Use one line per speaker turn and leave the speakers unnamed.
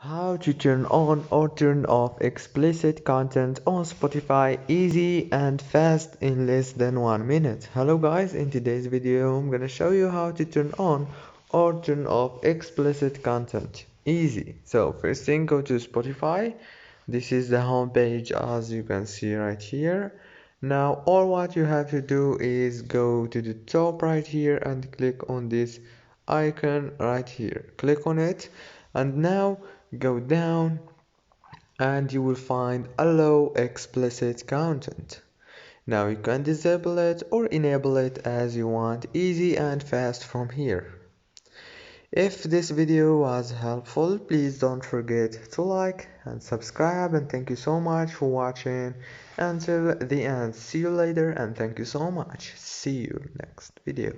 How to turn on or turn off explicit content on Spotify easy and fast in less than 1 minute. Hello guys, in today's video I'm gonna show you how to turn on or turn off explicit content easy. So first thing, go to Spotify. This is the home page as you can see right here. Now all what you have to do is go to the top right here and click on this icon right here. Click on it and now go down and you will find allow explicit content. Now you can disable it or enable it as you want, easy and fast from here. If this video was helpful, please don't forget to like and subscribe, and thank you so much for watching until the end. See you later and thank you so much. See you next video.